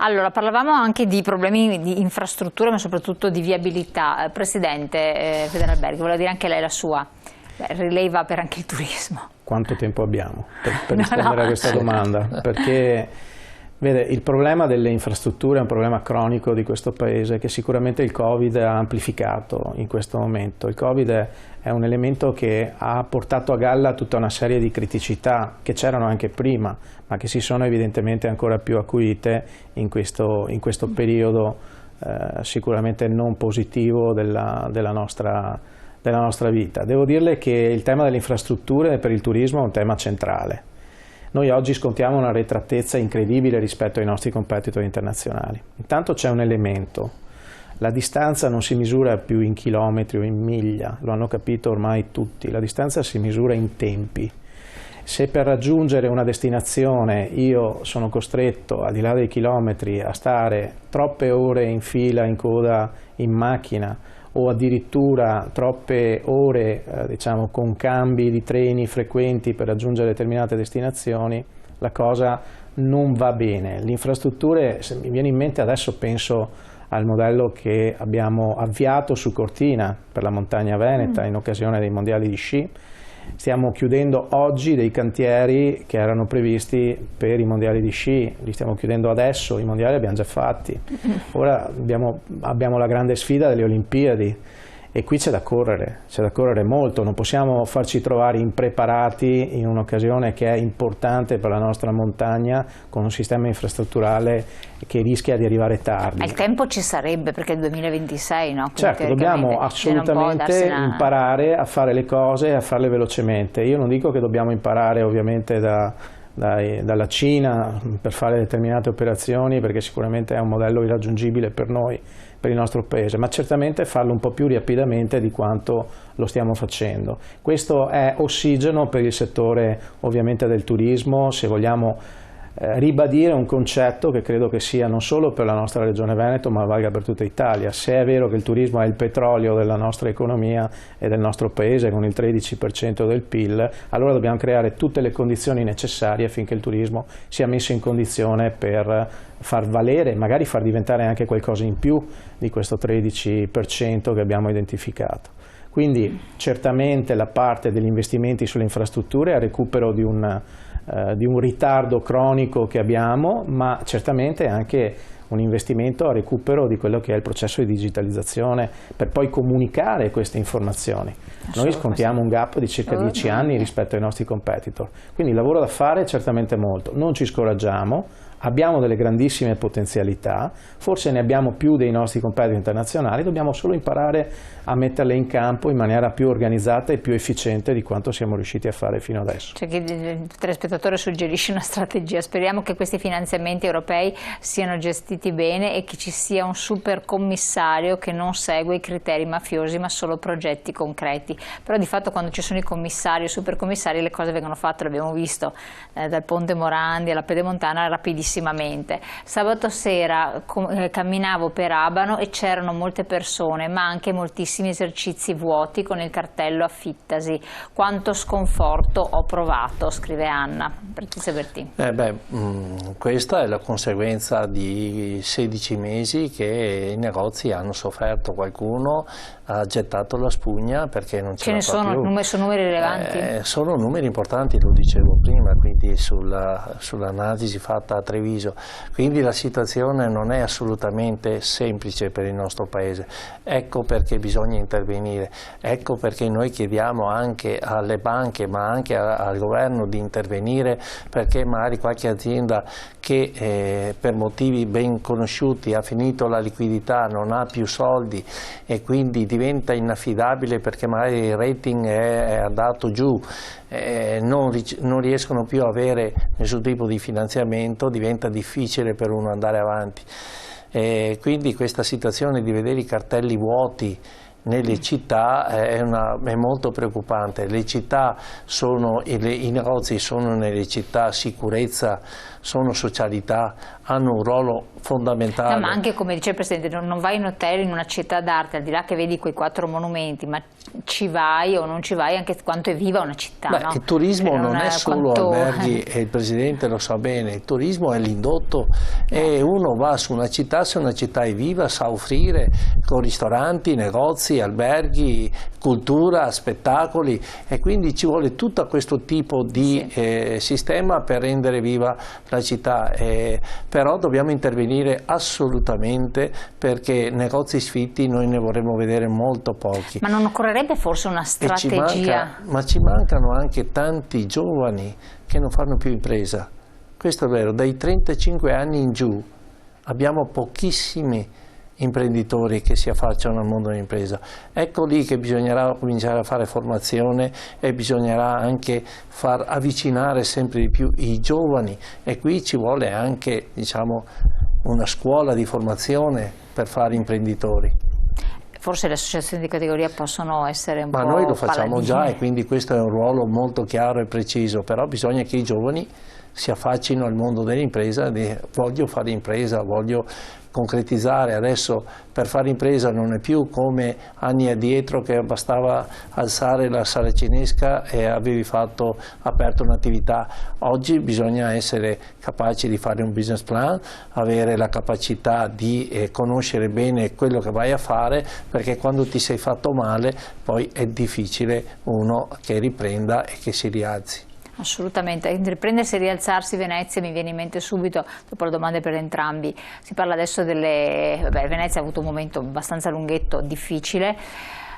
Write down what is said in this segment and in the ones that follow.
Allora, parlavamo anche di problemi di infrastrutture, ma soprattutto di viabilità. Presidente Federalberghi, voleva dire anche lei la sua. Lei va per anche il turismo. Quanto tempo abbiamo per rispondere a questa domanda? Perché vede, il problema delle infrastrutture è un problema cronico di questo Paese che sicuramente il Covid ha amplificato in questo momento. Il Covid è un elemento che ha portato a galla tutta una serie di criticità che c'erano anche prima, ma che si sono evidentemente ancora più acuite in questo periodo sicuramente non positivo della nostra vita. Devo dirle che il tema delle infrastrutture per il turismo è un tema centrale. Noi oggi scontiamo una arretratezza incredibile rispetto ai nostri competitor internazionali. Intanto c'è un elemento: la distanza non si misura più in chilometri o in miglia, lo hanno capito ormai tutti, la distanza si misura in tempi. Se per raggiungere una destinazione io sono costretto, al di là dei chilometri, a stare troppe ore in fila, in coda, in macchina, o addirittura troppe ore diciamo, con cambi di treni frequenti per raggiungere determinate destinazioni, la cosa non va bene. Le infrastrutture, se mi viene in mente adesso, penso al modello che abbiamo avviato su Cortina per la montagna veneta in occasione dei mondiali di sci. Stiamo chiudendo oggi dei cantieri che erano previsti per i mondiali di sci, li stiamo chiudendo adesso, i mondiali li abbiamo già fatti. Ora abbiamo la grande sfida delle Olimpiadi e qui c'è da correre molto, non possiamo farci trovare impreparati in un'occasione che è importante per la nostra montagna con un sistema infrastrutturale che rischia di arrivare tardi. Ma il tempo ci sarebbe perché è il 2026, no? Certo, dobbiamo assolutamente imparare a fare le cose e a farle velocemente. Io non dico che dobbiamo imparare ovviamente dalla Cina per fare determinate operazioni, perché sicuramente è un modello irraggiungibile per noi, per il nostro Paese, ma certamente farlo un po' più rapidamente di quanto lo stiamo facendo. Questo è ossigeno per il settore ovviamente del turismo, se vogliamo ribadire un concetto che credo che sia non solo per la nostra regione Veneto ma valga per tutta Italia. Se è vero che il turismo è il petrolio della nostra economia e del nostro Paese con il 13% del PIL, allora dobbiamo creare tutte le condizioni necessarie affinché il turismo sia messo in condizione per far valere, magari far diventare anche qualcosa in più di questo 13% che abbiamo identificato. Quindi certamente la parte degli investimenti sulle infrastrutture è a recupero di un ritardo cronico che abbiamo, ma certamente anche un investimento a recupero di quello che è il processo di digitalizzazione per poi comunicare queste informazioni. Noi scontiamo un gap di circa 10 anni rispetto ai nostri competitor, quindi il lavoro da fare è certamente molto, non ci scoraggiamo, abbiamo delle grandissime potenzialità, forse ne abbiamo più dei nostri competitor internazionali, dobbiamo solo imparare a metterle in campo in maniera più organizzata e più efficiente di quanto siamo riusciti a fare fino adesso. C'è chi il telespettatore suggerisce una strategia, speriamo che questi finanziamenti europei siano gestiti bene e che ci sia un super commissario che non segue i criteri mafiosi ma solo progetti concreti, però di fatto quando ci sono i commissari o supercommissari le cose vengono fatte, l'abbiamo visto dal Ponte Morandi alla Pedemontana rapidissimamente. Sabato sera camminavo per Abano e c'erano molte persone ma anche moltissimi esercizi vuoti con il cartello affittasi. Quanto sconforto ho provato, scrive Anna. Patrizia Bertini. Questa è la conseguenza di 16 mesi che i negozi hanno sofferto. Qualcuno ha gettato la spugna perché non ce la fa più. Sono numeri rilevanti? Sono numeri importanti, lo dicevo prima, quindi sull'analisi fatta a Treviso. Quindi la situazione non è assolutamente semplice per il nostro Paese. Ecco perché bisogna intervenire, ecco perché noi chiediamo anche alle banche ma anche al governo di intervenire, perché magari qualche azienda che per motivi ben conosciuti ha finito la liquidità, non ha più soldi e quindi diventa inaffidabile perché magari il rating è andato giù, non riescono più a avere nessun tipo di finanziamento, diventa difficile per uno andare avanti. Quindi questa situazione di vedere i cartelli vuoti nelle città è molto preoccupante. Le città i negozi sono nelle città, sicurezza, sono socialità, hanno un ruolo fondamentale. No, ma anche, come dice il Presidente, non vai in hotel in una città d'arte, al di là che vedi quei 4 monumenti, ma ci vai o non ci vai, anche quanto è viva una città. Beh, no? Il turismo non è solo alberghi, e il Presidente lo sa bene, il turismo è l'indotto, e uno va su una città, se una città è viva, sa offrire con ristoranti, negozi, alberghi, cultura, spettacoli, e quindi ci vuole tutto questo tipo di sistema per rendere viva la città, però dobbiamo intervenire assolutamente, perché negozi sfitti noi ne vorremmo vedere molto pochi. Ma non occorrerebbe forse una strategia? Ma ci mancano anche tanti giovani che non fanno più impresa, questo è vero, dai 35 anni in giù abbiamo pochissimi imprenditori che si affacciano al mondo dell'impresa. Ecco lì che bisognerà cominciare a fare formazione, e bisognerà anche far avvicinare sempre di più i giovani, e qui ci vuole anche, diciamo, una scuola di formazione per fare imprenditori. Forse le associazioni di categoria possono essere un po' Ma noi lo facciamo paladine. già, e quindi questo è un ruolo molto chiaro e preciso, però bisogna che i giovani si affaccino al mondo dell'impresa, voglio fare impresa, voglio concretizzare. Adesso per fare impresa non è più come anni addietro, che bastava alzare la saracinesca e avevi aperto un'attività. Oggi bisogna essere capaci di fare un business plan, avere la capacità di conoscere bene quello che vai a fare, perché quando ti sei fatto male poi è difficile uno che riprenda e che si rialzi. Assolutamente, riprendersi e rialzarsi Venezia mi viene in mente subito, dopo le domande per entrambi. Si parla adesso Venezia ha avuto un momento abbastanza lunghetto, difficile,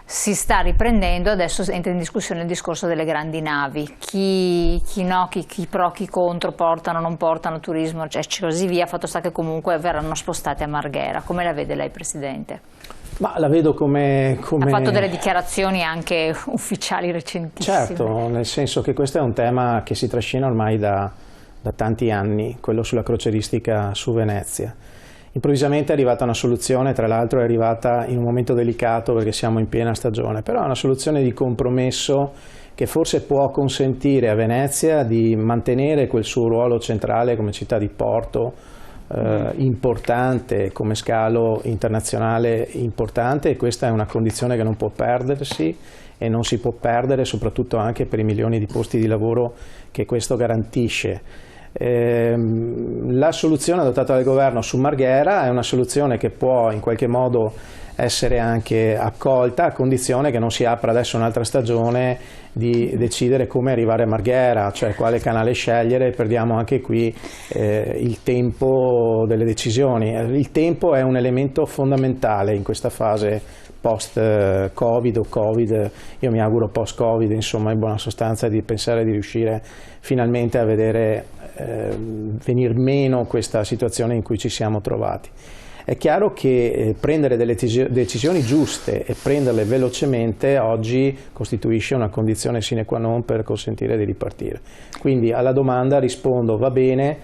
si sta riprendendo, adesso entra in discussione il discorso delle grandi navi, chi no, chi pro, chi contro, portano, non portano turismo, cioè così via, fatto sta che comunque verranno spostate a Marghera. Come la vede lei, Presidente? Ma la vedo come... Ha fatto delle dichiarazioni anche ufficiali recentissime. Certo, nel senso che questo è un tema che si trascina ormai da tanti anni, quello sulla crocieristica su Venezia. Improvvisamente è arrivata una soluzione, tra l'altro è arrivata in un momento delicato perché siamo in piena stagione, però è una soluzione di compromesso che forse può consentire a Venezia di mantenere quel suo ruolo centrale come città di porto, importante, come scalo internazionale importante, e questa è una condizione che non può perdersi e non si può perdere, soprattutto anche per i milioni di posti di lavoro che questo garantisce. La soluzione adottata dal governo su Marghera è una soluzione che può in qualche modo essere anche accolta, a condizione che non si apra adesso un'altra stagione di decidere come arrivare a Marghera, cioè quale canale scegliere. Perdiamo anche qui il tempo delle decisioni. Il tempo è un elemento fondamentale in questa fase post-Covid o Covid, io mi auguro post-Covid, insomma, in buona sostanza, di pensare di riuscire finalmente a vedere venir meno questa situazione in cui ci siamo trovati. È chiaro che prendere delle decisioni giuste e prenderle velocemente oggi costituisce una condizione sine qua non per consentire di ripartire. Quindi alla domanda rispondo: va bene,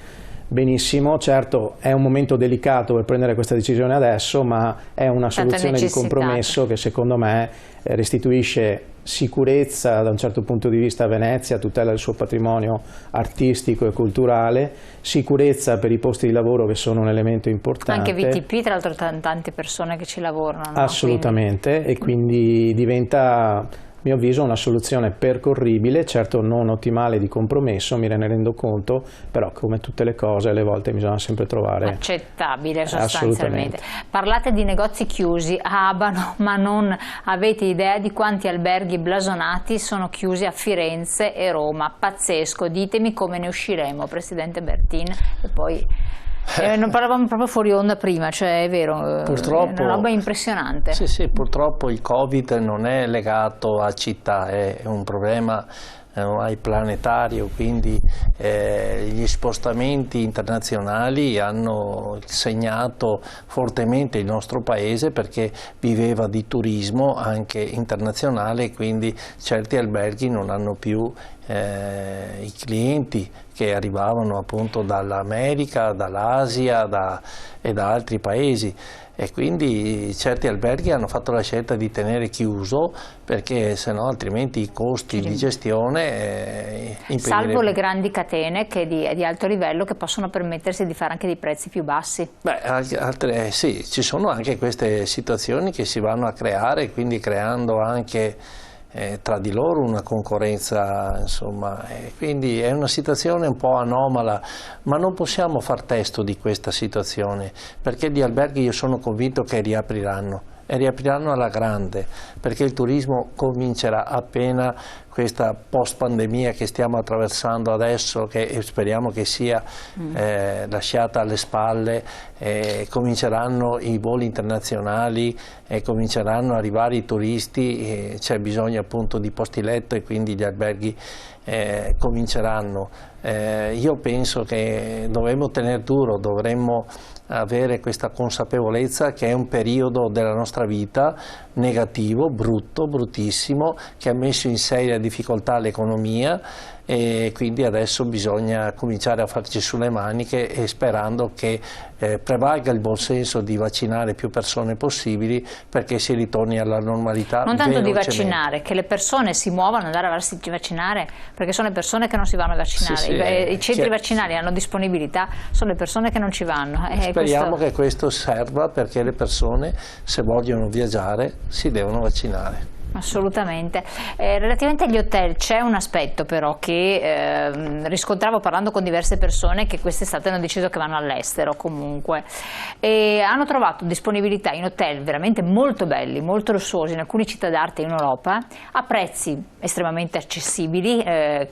benissimo, certo è un momento delicato per prendere questa decisione adesso, ma è una soluzione di compromesso che secondo me restituisce sicurezza da un certo punto di vista a Venezia, tutela del suo patrimonio artistico e culturale, sicurezza per i posti di lavoro che sono un elemento importante. Anche VTP, tra l'altro tante persone che ci lavorano. Assolutamente, e quindi diventa, a mio avviso, una soluzione percorribile, certo non ottimale, di compromesso, me ne rendo conto, però come tutte le cose alle volte bisogna sempre trovare accettabile sostanzialmente. Parlate di negozi chiusi a Abano, ma non avete idea di quanti alberghi blasonati sono chiusi a Firenze e Roma. Pazzesco, ditemi come ne usciremo, Presidente Bertin. E poi non parlavamo proprio fuori onda prima, cioè è vero, purtroppo, è una roba impressionante. Sì, purtroppo il Covid non è legato a città, è un problema planetario, quindi gli spostamenti internazionali hanno segnato fortemente il nostro paese, perché viveva di turismo anche internazionale, quindi certi alberghi non hanno più i clienti che arrivavano appunto dall'America, dall'Asia e da altri paesi, e quindi certi alberghi hanno fatto la scelta di tenere chiuso perché sennò altrimenti i costi di gestione salvo le grandi catene che di alto livello che possono permettersi di fare anche dei prezzi più bassi. Beh, sì, ci sono anche queste situazioni che si vanno a creare, quindi creando anche tra di loro una concorrenza, insomma, quindi è una situazione un po' anomala, ma non possiamo far testo di questa situazione, perché gli alberghi io sono convinto che riapriranno, e riapriranno alla grande, perché il turismo comincerà appena questa post pandemia che stiamo attraversando adesso, che speriamo che sia lasciata alle spalle, cominceranno i voli internazionali e cominceranno ad arrivare i turisti, c'è bisogno appunto di posti letto e quindi gli alberghi cominceranno. Io penso che dovremmo tenere duro, dovremmo avere questa consapevolezza che è un periodo della nostra vita negativo, brutto, bruttissimo, che ha messo in seria difficoltà l'economia, e quindi adesso bisogna cominciare a farci sulle maniche e sperando che prevalga il buon senso di vaccinare più persone possibili perché si ritorni alla normalità. Non tanto di vaccinare, che le persone si muovano ad andare a farsi vaccinare, perché sono le persone che non si vanno a vaccinare. Sì, i centri vaccinali hanno disponibilità, sono le persone che non ci vanno. Speriamo che questo serva perché le persone, se vogliono viaggiare, si devono vaccinare. Assolutamente. Relativamente agli hotel c'è un aspetto però che riscontravo parlando con diverse persone che quest'estate hanno deciso che vanno all'estero comunque e hanno trovato disponibilità in hotel veramente molto belli, molto lussuosi in alcune città d'arte in Europa a prezzi estremamente accessibili,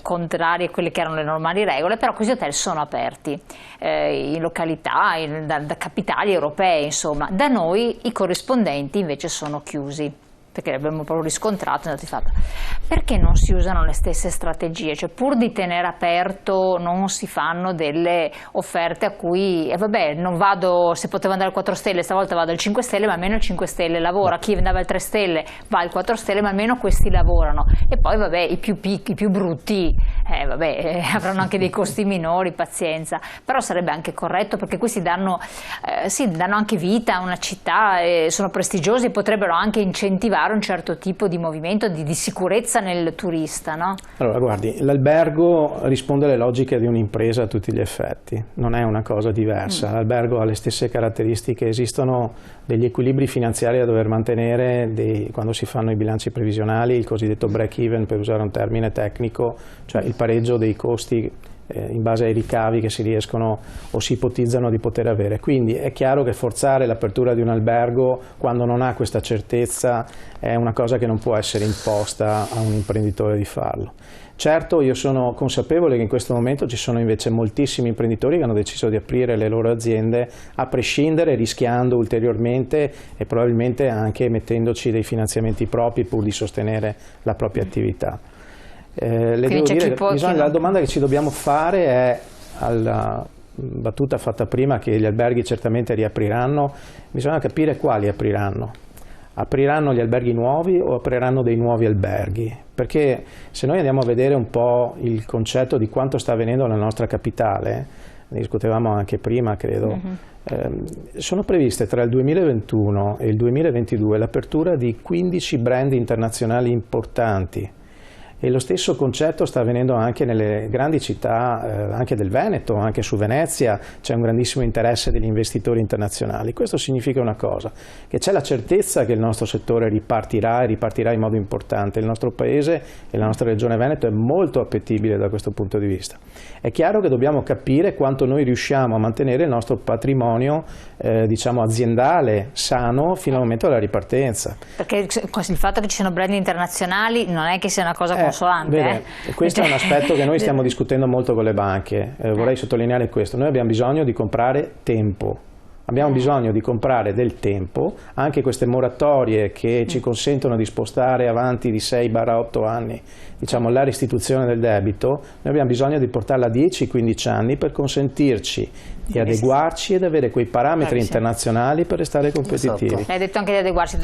contrari a quelle che erano le normali regole, però questi hotel sono aperti in località, da capitali europee, insomma. Da noi i corrispondenti invece sono chiusi, perché abbiamo proprio riscontrato, perché non si usano le stesse strategie, cioè pur di tenere aperto non si fanno delle offerte a cui, vabbè, non vado, se potevo andare al 4 stelle stavolta vado al 5 stelle, ma almeno il 5 stelle lavora, chi andava al 3 stelle va al 4 stelle, ma almeno questi lavorano, e poi vabbè i più picchi, i più brutti, avranno anche dei costi minori, pazienza, però sarebbe anche corretto perché questi danno anche vita a una città, sono prestigiosi e potrebbero anche incentivare un certo tipo di movimento di sicurezza nel turista, no? Allora guardi, l'albergo risponde alle logiche di un'impresa a tutti gli effetti, non è una cosa diversa, l'albergo ha le stesse caratteristiche, esistono degli equilibri finanziari da dover mantenere quando si fanno i bilanci previsionali, il cosiddetto break even per usare un termine tecnico, cioè il pareggio dei costi in base ai ricavi che si riescono o si ipotizzano di poter avere. Quindi è chiaro che forzare l'apertura di un albergo quando non ha questa certezza è una cosa che non può essere imposta a un imprenditore di farlo. Certo, io sono consapevole che in questo momento ci sono invece moltissimi imprenditori che hanno deciso di aprire le loro aziende a prescindere, rischiando ulteriormente e probabilmente anche mettendoci dei finanziamenti propri pur di sostenere la propria attività. La domanda che ci dobbiamo fare è, alla battuta fatta prima che gli alberghi certamente riapriranno, bisogna capire quali apriranno. Apriranno gli alberghi nuovi o apriranno dei nuovi alberghi? Perché se noi andiamo a vedere un po' il concetto di quanto sta avvenendo nella nostra capitale, ne discutevamo anche prima credo, sono previste tra il 2021 e il 2022 l'apertura di 15 brand internazionali importanti. E lo stesso concetto sta avvenendo anche nelle grandi città, anche del Veneto, anche su Venezia c'è un grandissimo interesse degli investitori internazionali. Questo significa una cosa, che c'è la certezza che il nostro settore ripartirà e ripartirà in modo importante. Il nostro paese e la nostra regione Veneto è molto appetibile da questo punto di vista. È chiaro che dobbiamo capire quanto noi riusciamo a mantenere il nostro patrimonio diciamo aziendale sano fino al momento della ripartenza. Perché il fatto che ci siano brand internazionali non è che sia una cosa consolante. Questo è un aspetto che noi stiamo discutendo molto con le banche, vorrei sottolineare questo, noi abbiamo bisogno di comprare tempo, Abbiamo bisogno di comprare del tempo, anche queste moratorie che ci consentono di spostare avanti di 6-8 anni, diciamo, la restituzione del debito, noi abbiamo bisogno di portarla a 10-15 anni per consentirci di adeguarci ed avere quei parametri internazionali per restare competitivi. Lei ha detto anche di adeguarsi,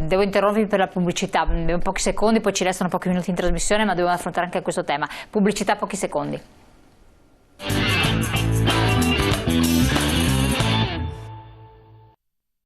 devo interrompervi per la pubblicità, abbiamo pochi secondi, poi ci restano pochi minuti in trasmissione, ma dobbiamo affrontare anche questo tema. Pubblicità, pochi secondi.